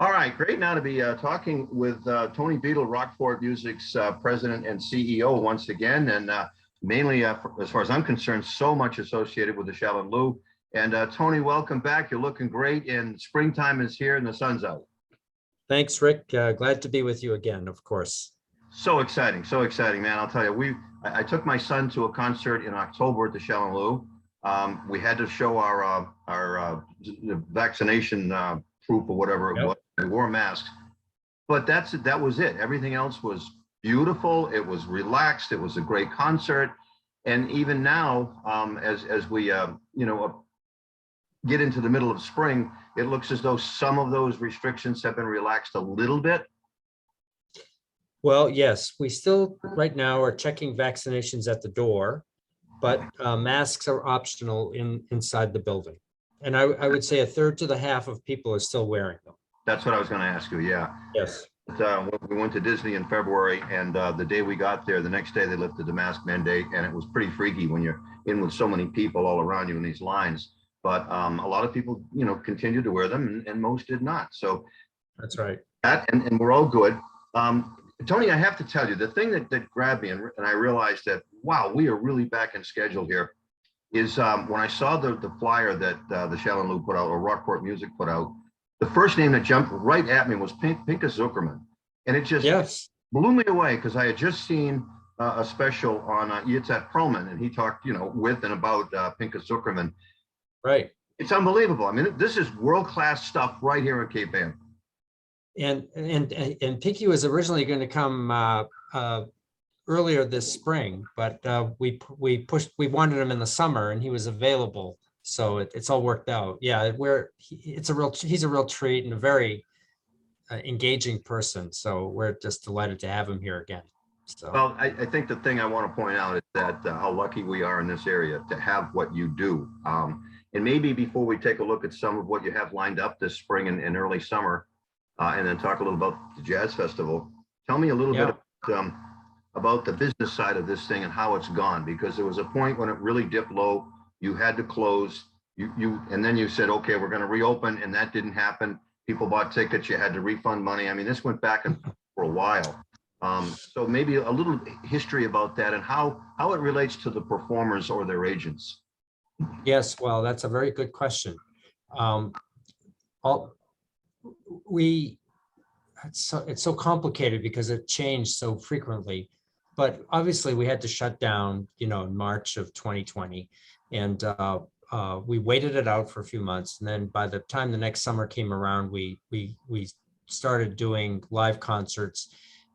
All right, great now to be talking with Tony Beadle, Rockport Music's president and CEO once again, and mainly, as far as I'm concerned, so much associated with the Shalin-Liu. And Tony, welcome back. You're looking great, and springtime is here and the sun's out. Thanks, Rick. Glad to be with you again, of course. So exciting, man. I'll tell you, I took my son to a concert in October at the Shalin-Liu. We had to show our vaccination proof or whatever it was. We wore masks, but that was it. Everything else was beautiful. It was relaxed. It was a great concert. And even now, as we get into the middle of spring, it looks as though some of those restrictions have been relaxed a little bit. Well, yes, we still right now are checking vaccinations at the door, but masks are optional inside the building. And I would say a third to the half of people are still wearing them. That's what I was going to ask you. Yeah. Yes. We went to Disney in February, and the day we got there, the next day they lifted the mask mandate, and it was pretty freaky when you're in with so many people all around you in these lines. But a lot of people, continued to wear them, and most did not. So that's right. And we're all good. Tony, I have to tell you, the thing that grabbed me, and I realized that, wow, we are really back in schedule here, is when I saw the flyer that the Shalin-Liu put out, or Rockport Music put out, the first name that jumped right at me was Pinka Zuckerman. And it just blew me away, because I had just seen a special on Yitzhak Perlman, and he talked, with and about Pinka Zuckerman. Right. It's unbelievable. I mean, this is world-class stuff right here in Cape Ann. And Pinky was originally going to come earlier this spring, but we wanted him in the summer, and he was available. So it's all worked out. Yeah, he's a real treat and a very engaging person. So we're just delighted to have him here again. So. Well, I think the thing I want to point out is that how lucky we are in this area to have what you do. And maybe before we take a look at some of what you have lined up this spring and early summer, and then talk a little about the Jazz Festival, tell me a little bit about the business side of this thing and how it's gone, because there was a point when it really dipped low. You had to close, and then you said, okay, we're going to reopen, and that didn't happen. People bought tickets, you had to refund money. I mean, this went back and forth for a while. So maybe a little history about that and how it relates to the performers or their agents. Yes, well, that's a very good question. It's so complicated because it changed so frequently, but obviously we had to shut down, in March of 2020, and we waited it out for a few months, and then by the time the next summer came around, we started doing live concerts,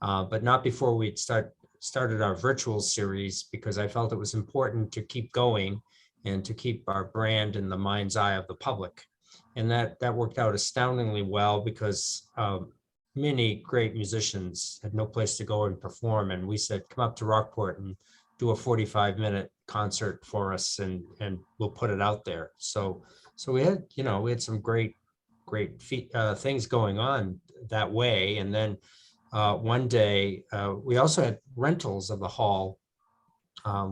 but not before we'd started our virtual series, because I felt it was important to keep going and to keep our brand in the mind's eye of the public. And that worked out astoundingly well, because many great musicians had no place to go and perform. And we said, come up to Rockport and do a 45-minute concert for us, and we'll put it out there. So we had, we had some great things going on that way. And then one day we also had rentals of the hall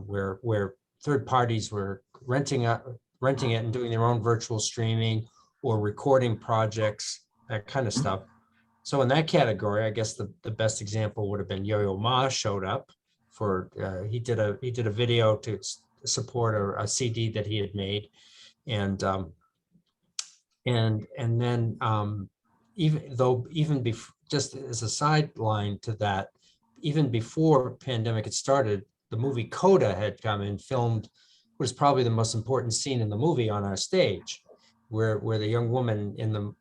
where third parties were renting it and doing their own virtual streaming or recording projects, that kind of stuff. So in that category, I guess the best example would have been Yo-Yo Ma showed up for, he did a video to support a CD that he had made. And then even before, just as a sideline to that, even before pandemic had started, the movie Coda had come and filmed what is probably the most important scene in the movie on our stage, where the young woman in the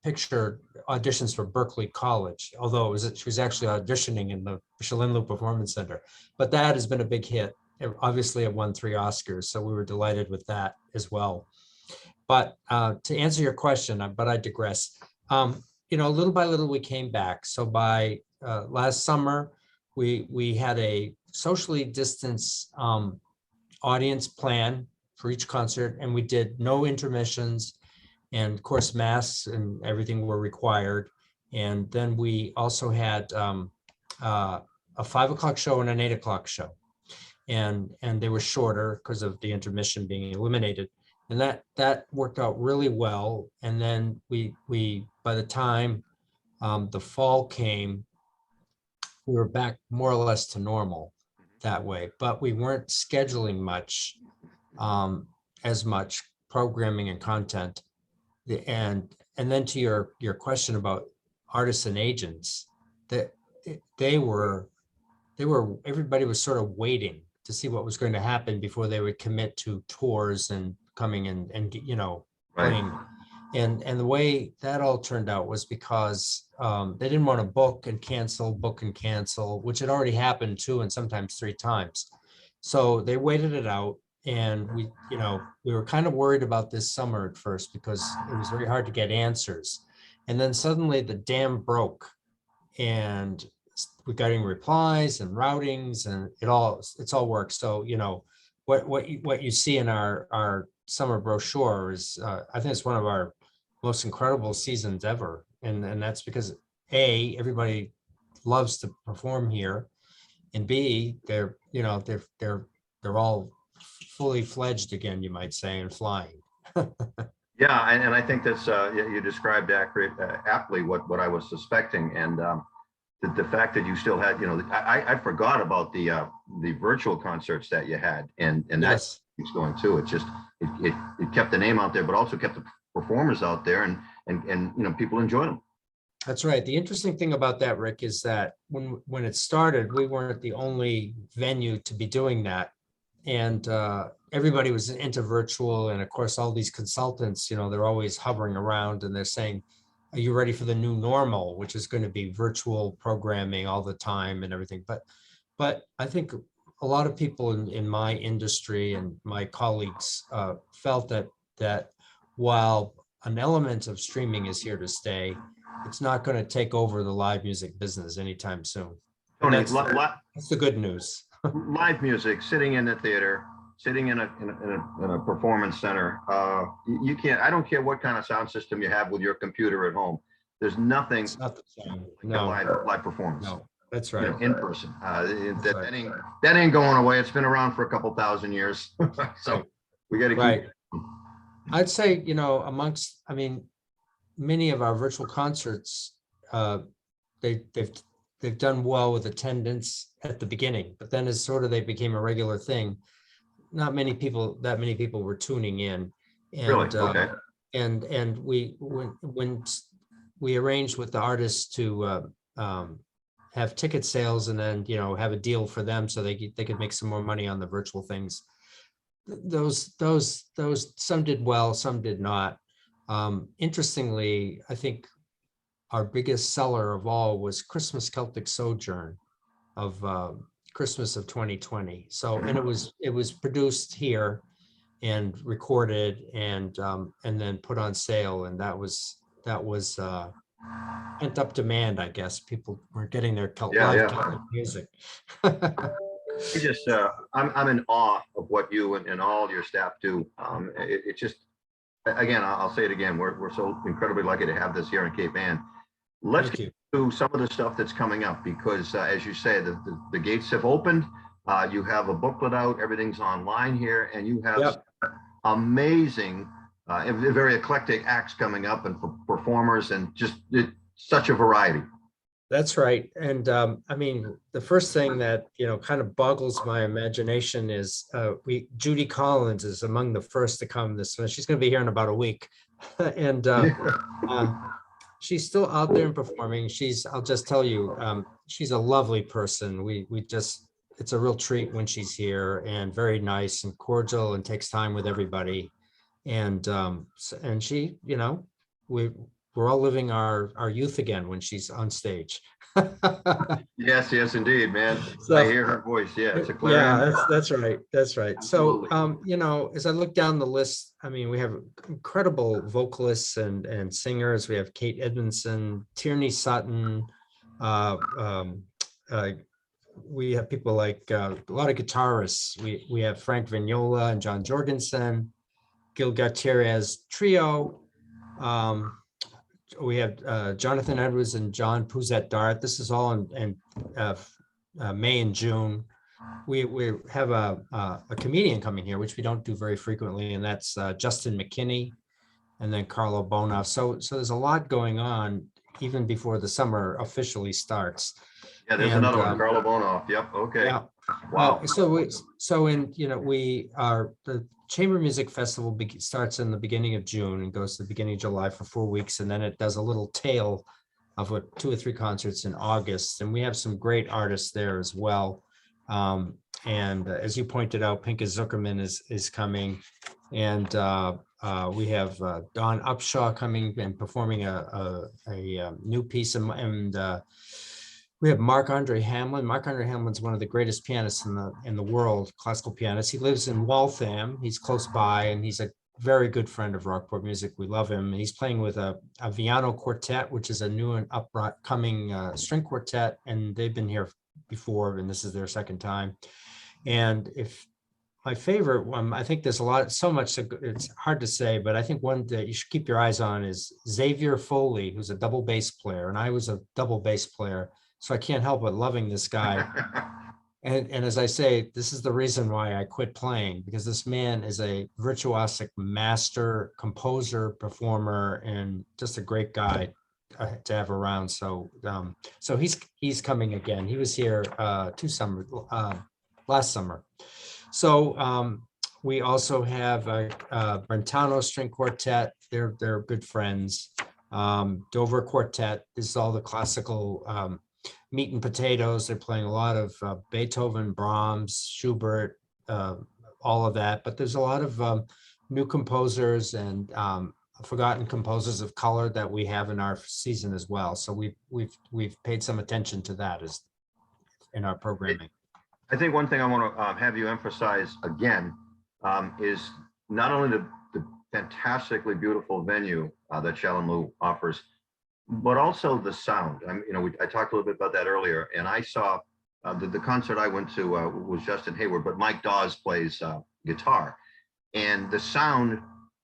picture auditions for Berklee College, although she was actually auditioning in the Shalin-Liu Performance Center. But that has been a big hit. Obviously, it won 3 Oscars, so we were delighted with that as well. But to answer your question, but I digress. Little by little, we came back. So by last summer, we had a socially distanced audience plan for each concert, and we did no intermissions, and of course masks and everything were required. And then we also had a 5 o'clock show and an 8 o'clock show, and they were shorter because of the intermission being eliminated. And that worked out really well. And then we by the time the fall came, we were back more or less to normal that way, but we weren't scheduling much, as much programming and content. And then to your question about artists and agents, that they were everybody was sort of waiting to see what was going to happen before they would commit to tours and coming and Right. playing. And the way that all turned out was because they didn't want to book and cancel, which had already happened 2 and sometimes 3 times. So they waited it out, and we were kind of worried about this summer at first because it was very hard to get answers. And then suddenly the dam broke, and we're getting replies and routings, and it's all worked. So what you see in our summer brochure is I think it's one of our most incredible seasons ever, and that's because A, everybody loves to perform here, and B, they're all fully fledged again, you might say, and flying. Yeah, and I think that's you described aptly what I was suspecting, and the fact that you still had, I forgot about the virtual concerts that you had, and that Yes. keeps going too. It's just it kept the name out there, but also kept the performers out there, and people enjoyed them. That's right. The interesting thing about that, Rick, is that when it started, we weren't the only venue to be doing that. And everybody was into virtual. And of course, all these consultants, they're always hovering around and they're saying, are you ready for the new normal, which is going to be virtual programming all the time and everything. But I think a lot of people in my industry and my colleagues felt that while an element of streaming is here to stay, it's not going to take over the live music business anytime soon. And Tony, that's the good news. live music, sitting in the theater, sitting in a performance center. You can't. I don't care what kind of sound system you have with your computer at home. There's nothing It's not the same. like a No, live performance. no, that's right. In person. That's right. That ain't going away. It's been around for a couple thousand years. So Right. we got to keep. Right. I'd say, many of our virtual concerts, they've done well with attendance at the beginning, but then as sort of they became a regular thing, not many people were tuning in. Really? And Okay. and when we arranged with the artists to have ticket sales and then have a deal for them so they could make some more money on the virtual things. Those some did well, some did not. Interestingly, I think our biggest seller of all was Christmas Celtic Sojourn of Christmas of 2020. So, and it was produced here and recorded and then put on sale, and that was pent up demand, I guess. People were getting their live Celtic music. I'm in awe of what you and all your staff do. It just, again, I'll say it again. We're so incredibly lucky to have this here in Cape Ann. Let's get to some of the stuff that's coming up because, as you say, the gates have opened. You have a booklet out. Everything's online here, and you have amazing, very eclectic acts coming up and performers, and just such a variety. That's right. And the first thing that, kind of boggles my imagination is Judy Collins is among the first to come this one. She's going to be here in about a week. And she's still out there and performing. I'll just tell you, she's a lovely person. It's a real treat when she's here, and very nice and cordial and takes time with everybody. And she, we're all living our youth again when she's on stage. Yes, indeed, man. So, I hear her voice. Yeah, it's a clear. Yeah, that's right. That's right. Absolutely. So, as I look down the list, we have incredible vocalists and singers. We have Kate Edmondson, Tierney Sutton. We have people like a lot of guitarists. We have Frank Vignola and John Jorgensen, Gil Gutierrez Trio. We have Jonathan Edwards and John Puzet Dart. This is all in May and June. we have a comedian coming here, which we don't do very frequently, and that's Justin McKinney, and then Carlo Bonoff. So there's a lot going on even before the summer officially starts. Yeah, there's And another one, Carlo Bonoff. Yep. Okay. yeah, Wow. well, so in, we are, the Chamber Music Festival starts in the beginning of June and goes to the beginning of July for 4 weeks, and then it does a little tail of 2 or 3 concerts in August, and we have some great artists there as well. And as you pointed out, Pinka Zuckerman is coming, and we have Don Upshaw coming and performing a new piece, and we have Marc-Andre Hamlin. Marc-Andre Hamlin's one of the greatest pianists in the world, classical pianist. He lives in Waltham. He's close by, and he's a very good friend of Rockport Music. We love him. And he's playing with a Viano Quartet, which is a new and upcoming string quartet, and they've been here before, and this is their second time. And if my favorite one, I think there's so much, it's hard to say, but I think one that you should keep your eyes on is Xavier Foley, who's a double bass player, and I was a double bass player, so I can't help but loving this guy. And as I say, this is the reason why I quit playing, because this man is a virtuosic master, composer, performer, and just a great guy to have around. So he's coming again. He was here last summer. So we also have Brentano String Quartet. They're good friends. Dover Quartet. This is all the classical meat and potatoes. They're playing a lot of Beethoven, Brahms, Schubert, all of that. But there's a lot of new composers and forgotten composers of color that we have in our season as well. So we've paid some attention to that as in our programming. I think one thing I want to have you emphasize again is not only the fantastically beautiful venue that Shalin-Liu offers, but also the sound. I talked a little bit about that earlier, and I saw the concert I went to was Justin Hayward, but Mike Dawes plays guitar, and the sound.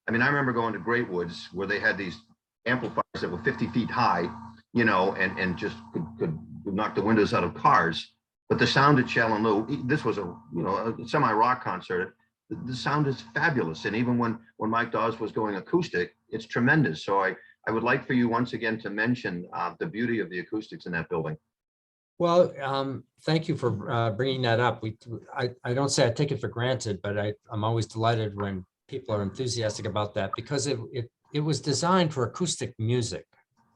I remember going to Great Woods where they had these amplifiers that were 50 feet high, and just could knock the windows out of cars. But the sound at Shalin-Liu, this was a semi-rock concert. The sound is fabulous, and even when Mike Dawes was going acoustic, it's tremendous. So I would like for you once again to mention the beauty of the acoustics in that building. Well, thank you for bringing that up. I don't say I take it for granted, but I'm always delighted when people are enthusiastic about that, because it was designed for acoustic music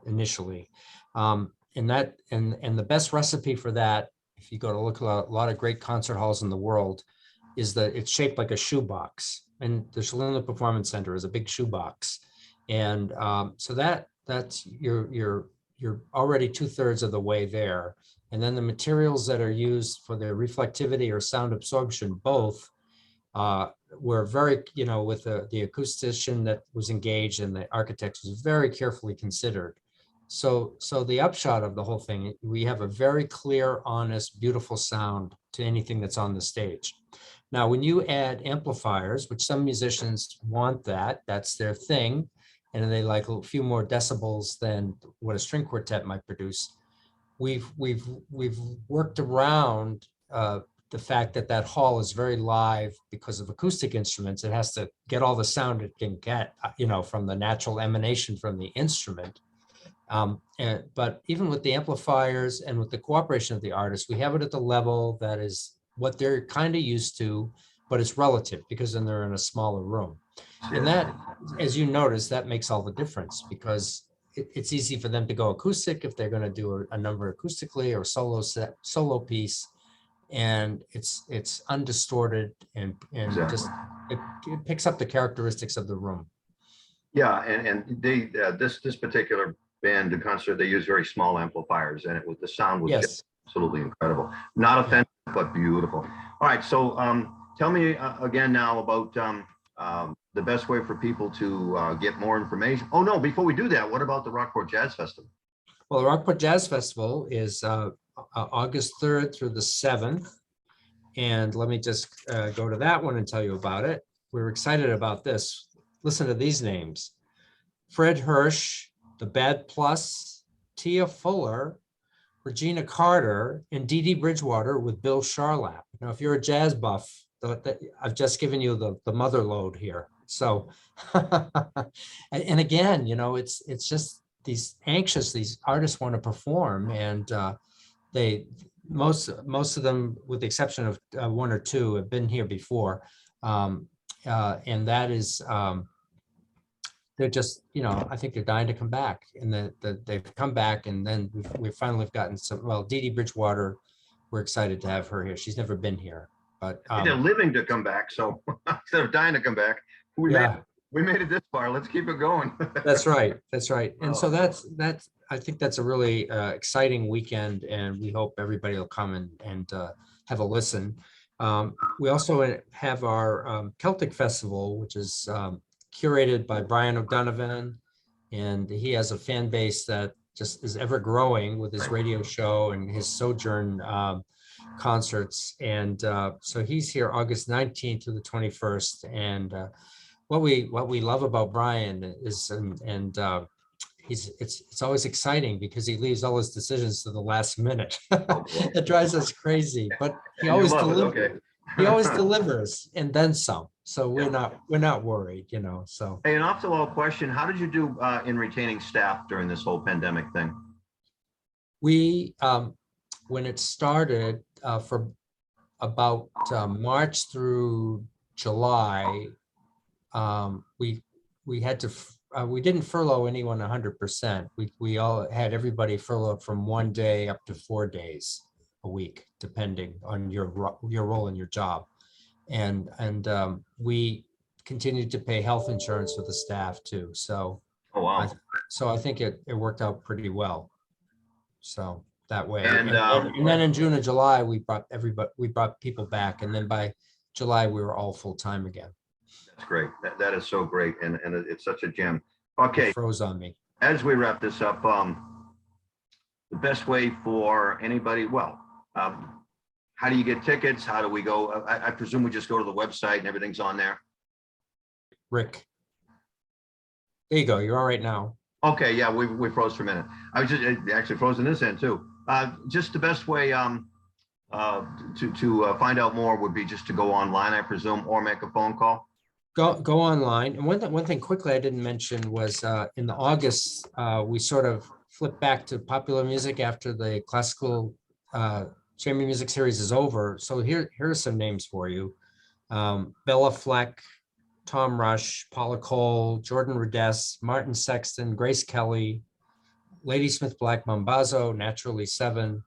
initially, and the best recipe for that, if you go to look at a lot of great concert halls in the world, is that it's shaped like a shoebox, and the Shalin-Liu Performance Center is a big shoebox, and so that's you're already 2/3 of the way there, and then the materials that are used for the reflectivity or sound absorption both were very, with the acoustician that was engaged and the architect was very carefully considered. So the upshot of the whole thing, we have a very clear, honest, beautiful sound to anything that's on the stage. Now, when you add amplifiers, which some musicians want that's their thing, and they like a few more decibels than what a string quartet might produce, we've worked around the fact that hall is very live because of acoustic instruments. It has to get all the sound it can get, from the natural emanation from the instrument. But even with the amplifiers and with the cooperation of the artists, we have it at the level that is what they're kind of used to, but it's relative because then they're in a smaller room. And that, as you notice, that makes all the difference, because it's easy for them to go acoustic if they're going to do a number acoustically or solo piece, and it's undistorted and Exactly. just it picks up the characteristics of the room. Yeah, and they this particular band, the concert, they use very small amplifiers, and the sound was just absolutely incredible. Not offensive, but beautiful. All right, so tell me again now about the best way for people to get more information. Oh no, before we do that, what about the Rockport Jazz Festival? Well, the Rockport Jazz Festival is August 3rd through the 7th. And let me just go to that one and tell you about it. We're excited about this. Listen to these names: Fred Hirsch, the Bad Plus, Tia Fuller, Regina Carter, and Dee Dee Bridgewater with Bill Charlap. Now, if you're a jazz buff, I've just given you the mother load here. So, and again, it's just these artists want to perform, and they most of them, with the exception of one or two, have been here before, and that is. They're just, I think they're dying to come back, and they've come back, and then we finally have gotten some. Well, Dee Dee Bridgewater, we're excited to have her here. She's never been here, but they're living to come back. So instead of dying to come back, we made it this far. Let's keep it going. That's right. That's right. And so that's I think that's a really exciting weekend, and we hope everybody will come and have a listen. We also have our Celtic Festival, which is curated by Brian O'Donovan, and he has a fan base that just is ever growing with his radio show and his Sojourn concerts. And so he's here August 19th to the 21st. And what we love about Brian is, it's always exciting because he leaves all his decisions to the last minute. It drives us crazy, but he always delivers. He always delivers, and then some. So we're not worried, so. Hey, an off-the-wall question. How did you do in retaining staff during this whole pandemic thing? We, when it started, for about March through July, we had to, we didn't furlough anyone 100%. We all had everybody furloughed from 1 day up to 4 days a week, depending on your role in your job. And we continued to pay health insurance for the staff too. So, oh, wow. I think it worked out pretty well. So that way, and then in June and July, we brought people back, and then by July we were all full time again. That's great. That is so great, and it's such a gem. Okay, it froze on me. As we wrap this up, the best way for anybody, how do you get tickets? How do we go? I presume we just go to the website and everything's on there. Rick, there you go. You're all right now. Okay, yeah, we froze for a minute. I was just actually frozen this end too. Just the best way to find out more would be just to go online, I presume, or make a phone call. Go online. And one thing quickly I didn't mention was in the August, we sort of flipped back to popular music after the classical chamber music series is over. So here are some names for you. Bella Fleck, Tom Rush, Paula Cole, Jordan Rudess, Martin Sexton, Grace Kelly, Ladysmith Black Mambazo, Naturally Seven,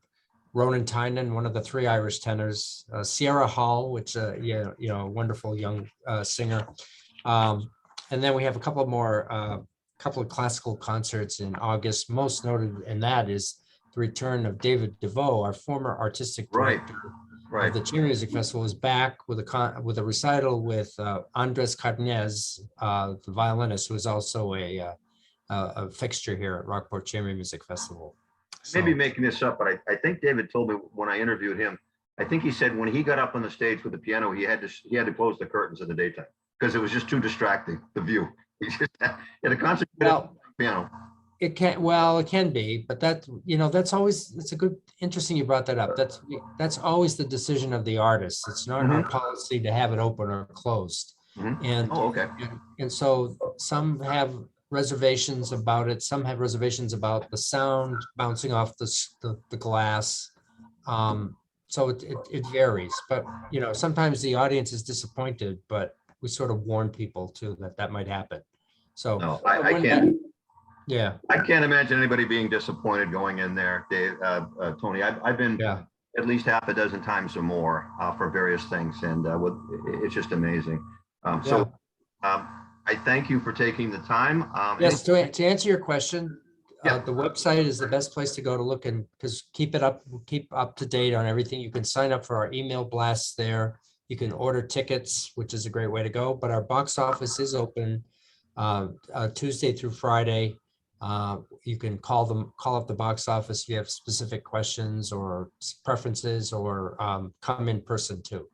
Ronan Tynan, one of the three Irish tenors, Sierra Hall, which a wonderful young singer. And then we have a couple more, couple of classical concerts in August. Most noted in that is the return of David DeVoe, our former artistic director of the Chamber Music Festival, is back with a recital with Andres Cardenas, the violinist, who is also a fixture here at Rockport Chamber Music Festival. I may be making this up, but I think David told me when I interviewed him, I think he said when he got up on the stage with the piano, he had to close the curtains in the daytime because it was just too distracting, the view. He just had a concert piano. It can be, but that's always, it's interesting you brought that up. That's always the decision of the artist. It's not our policy to have it open or closed. And and so some have reservations about it. Some have reservations about the sound bouncing off the glass. So it varies, but sometimes the audience is disappointed, but we sort of warn people too that might happen. So no, I can't. Yeah, I can't imagine anybody being disappointed going in there, Dave, Tony. I've been at least half a dozen times or more for various things, and it's just amazing. I thank you for taking the time. Yes, to answer your question, the website is the best place to go to look, and because keep up to date on everything. You can sign up for our email blasts there. You can order tickets, which is a great way to go. But our box office is open Tuesday through Friday. You can call up the box office if you have specific questions or preferences, or come in person too.